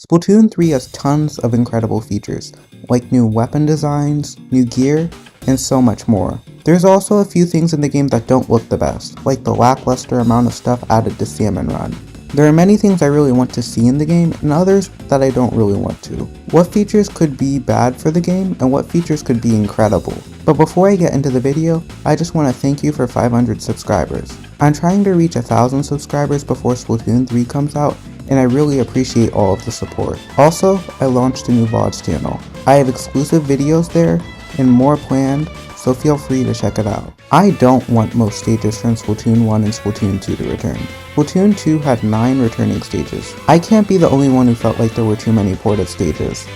Splatoon 3 has tons of incredible features, like new weapon designs, new gear, and so much more. There's also a few things in the game that don't look the best, like the lackluster amount of stuff added to Salmon Run. There are many things I really want to see in the game, and others that I don't really want to. What features could be bad for the game, and what features could be incredible? But before I get into the video, I just want to thank you for 500 subscribers. I'm trying to reach 1,000 subscribers before Splatoon 3 comes out, and I really appreciate all of the support. Also, I launched a new VODs channel. I have exclusive videos there, and more planned, so feel free to check it out. I don't want most stages from Splatoon 1 and Splatoon 2 to return. Splatoon 2 had 9 returning stages. I can't be the only one who felt like there were too many ported stages.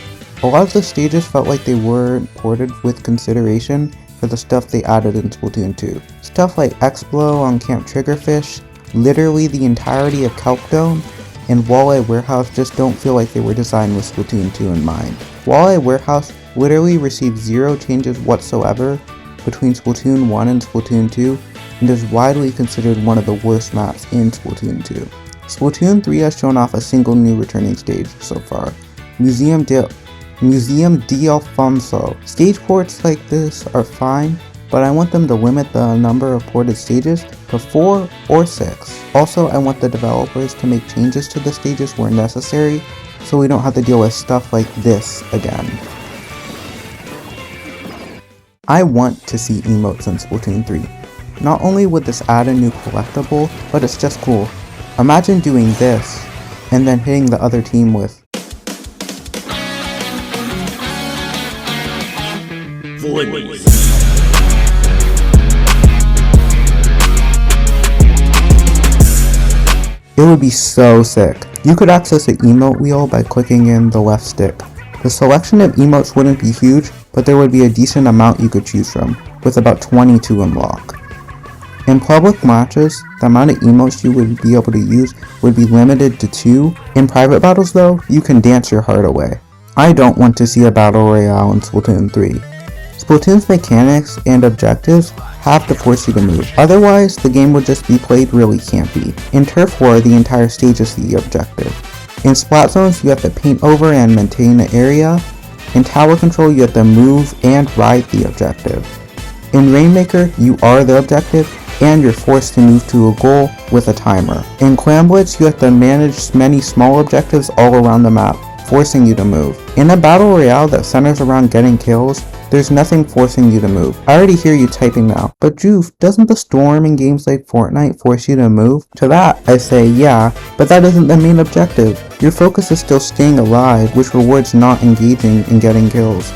A lot of the stages felt like they weren't ported with consideration for the stuff they added in Splatoon 2. Stuff like X-Blow on Camp Triggerfish, literally the entirety of Kelp Dome, and Walleye Warehouse just don't feel like they were designed with Splatoon 2 in mind. Walleye Warehouse literally received 0 changes whatsoever between Splatoon 1 and Splatoon 2, and is widely considered one of the worst maps in Splatoon 2. Splatoon 3 has shown off a single new returning stage so far, Museum d'Alfonso. Stage ports like this are fine, but I want them to limit the number of ported stages to 4 or 6. Also, I want the developers to make changes to the stages where necessary, so we don't have to deal with stuff like this again. I want to see emotes in Splatoon 3. Not only would this add a new collectible, but it's just cool. Imagine doing this, and then hitting the other team with It would be so sick. You could access the emote wheel by clicking in the left stick. The selection of emotes wouldn't be huge, but there would be a decent amount you could choose from, with about 20 to unlock. In public matches, the amount of emotes you would be able to use would be limited to 2. In private battles though, you can dance your heart away. I don't want to see a battle royale in Splatoon 3. Splatoon's mechanics and objectives have to force you to move, otherwise the game would just be played really campy. In Turf War, the entire stage is the objective. In Splat Zones, you have to paint over and maintain the area. In Tower Control, you have to move and ride the objective. In Rainmaker, you are the objective, and you're forced to move to a goal with a timer. In Clam Blitz, you have to manage many small objectives all around the map, forcing you to move. In a battle royale that centers around getting kills, there's nothing forcing you to move. I already hear you typing now, but Joof, doesn't the storm in games like Fortnite force you to move? To that, I say yeah, but that isn't the main objective. Your focus is still staying alive, which rewards not engaging in getting kills.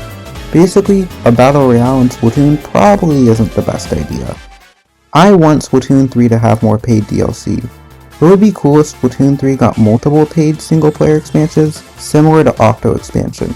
Basically, a battle royale in Splatoon probably isn't the best idea. I want Splatoon 3 to have more paid DLC. It would be cool if Splatoon 3 got multiple paid single-player expansions, similar to Octo Expansion.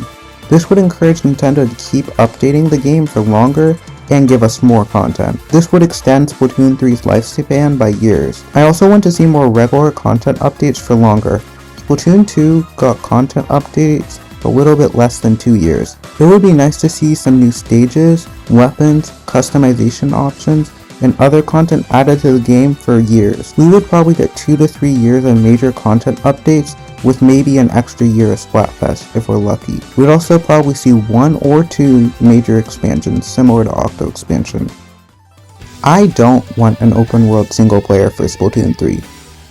This would encourage Nintendo to keep updating the game for longer and give us more content. This would extend Splatoon 3's lifespan by years. I also want to see more regular content updates for longer. Splatoon 2 got content updates a little bit less than 2 years. It would be nice to see some new stages, weapons, customization options, and other content added to the game for years. We would probably get 2 to 3 years of major content updates with maybe an extra year of Splatfest if we're lucky. We'd also probably see 1 or 2 major expansions similar to Octo Expansion. I don't want an open world single player for Splatoon 3.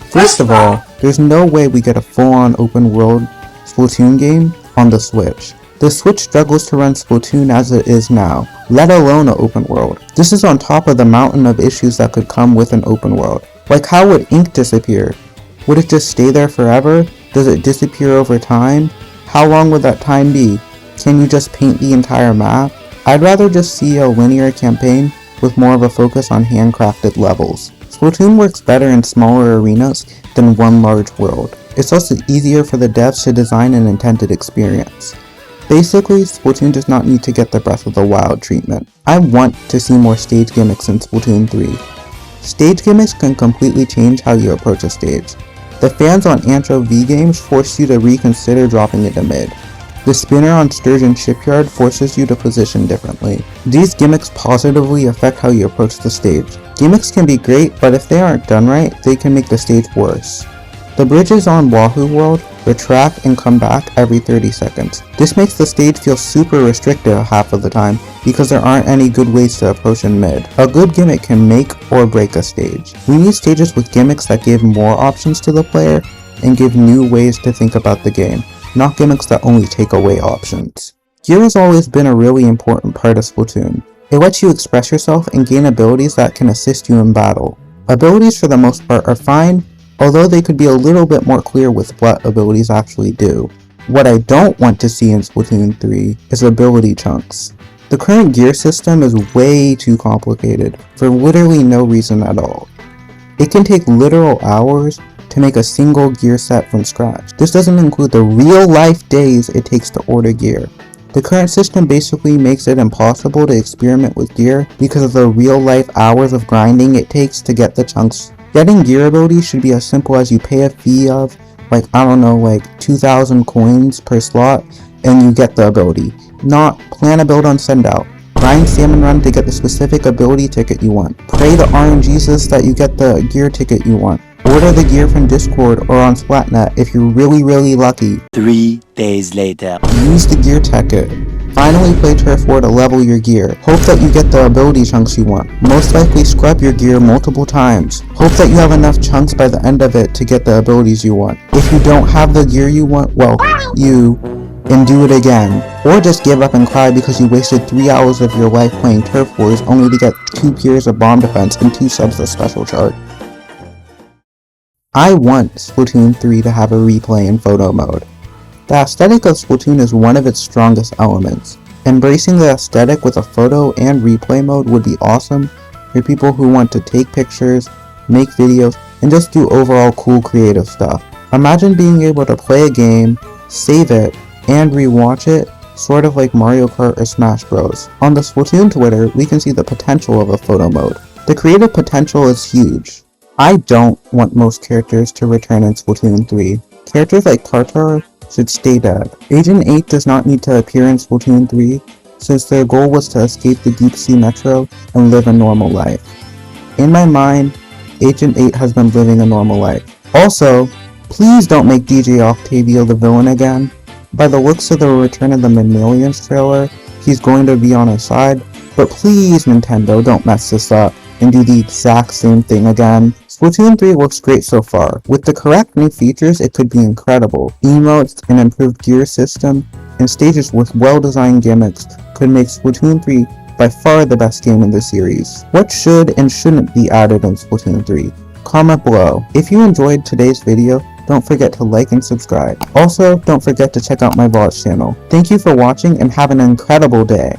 First of all, there's no way we get a full-on open world Splatoon game on the Switch. The Switch struggles to run Splatoon as it is now, let alone an open world. This is on top of the mountain of issues that could come with an open world. Like, how would ink disappear? Would it just stay there forever? Does it disappear over time? How long would that time be? Can you just paint the entire map? I'd rather just see a linear campaign with more of a focus on handcrafted levels. Splatoon works better in smaller arenas than one large world. It's also easier for the devs to design an intended experience. Basically, Splatoon does not need to get the Breath of the Wild treatment. I want to see more stage gimmicks in Splatoon 3. Stage gimmicks can completely change how you approach a stage. The fans on Antro V games force you to reconsider dropping it to mid. The spinner on Sturgeon Shipyard forces you to position differently. These gimmicks positively affect how you approach the stage. Gimmicks can be great, but if they aren't done right, they can make the stage worse. The bridges on Wahoo World retract, and come back every 30 seconds. This makes the stage feel super restricted half of the time because there aren't any good ways to approach in mid. A good gimmick can make or break a stage. We need stages with gimmicks that give more options to the player and give new ways to think about the game, not gimmicks that only take away options. Gear has always been a really important part of Splatoon. It lets you express yourself and gain abilities that can assist you in battle. Abilities for the most part are fine, although they could be a little bit more clear with what abilities actually do. What I don't want to see in Splatoon 3 is ability chunks. The current gear system is way too complicated for literally no reason at all. It can take literal hours to make a single gear set from scratch. This doesn't include the real life days it takes to order gear. The current system basically makes it impossible to experiment with gear because of the real life hours of grinding it takes to get the chunks. Getting gear abilities should be as simple as you pay a fee of, like 2,000 coins per slot and you get the ability. Not plan a build on sendout. Grind Salmon Run to get the specific ability ticket you want. Pray to RNGesus that you get the gear ticket you want. Order the gear from Discord or on Splatnet if you're really lucky. 3 days later. Use the gear ticket. Finally play Turf War to level your gear. Hope that you get the ability chunks you want. Most likely scrub your gear multiple times. Hope that you have enough chunks by the end of it to get the abilities you want. If you don't have the gear you want, well, and do it again. Or just give up and cry because you wasted 3 hours of your life playing Turf Wars only to get 2 gears of bomb defense and 2 subs of special chart. I want Splatoon 3 to have a replay in photo mode. The aesthetic of Splatoon is one of its strongest elements. Embracing the aesthetic with a photo and replay mode would be awesome for people who want to take pictures, make videos, and just do overall cool creative stuff. Imagine being able to play a game, save it, and rewatch it, sort of like Mario Kart or Smash Bros. On the Splatoon Twitter, we can see the potential of a photo mode. The creative potential is huge. I don't want most characters to return in Splatoon 3. Characters like Tartar should stay dead. Agent 8 does not need to appear in Splatoon 3, since their goal was to escape the deep sea metro and live a normal life. In my mind, Agent 8 has been living a normal life. Also, please don't make DJ Octavio the villain again. By the looks of the Return of the Mammalians trailer, he's going to be on our side, but please Nintendo, don't mess this up and do the exact same thing again. Splatoon 3 looks great so far. With the correct new features, it could be incredible. Emotes, an improved gear system, and stages with well-designed gimmicks could make Splatoon 3 by far the best game in the series. What should and shouldn't be added in Splatoon 3? Comment below. If you enjoyed today's video, don't forget to like and subscribe. Also, don't forget to check out my VODs channel. Thank you for watching and have an incredible day.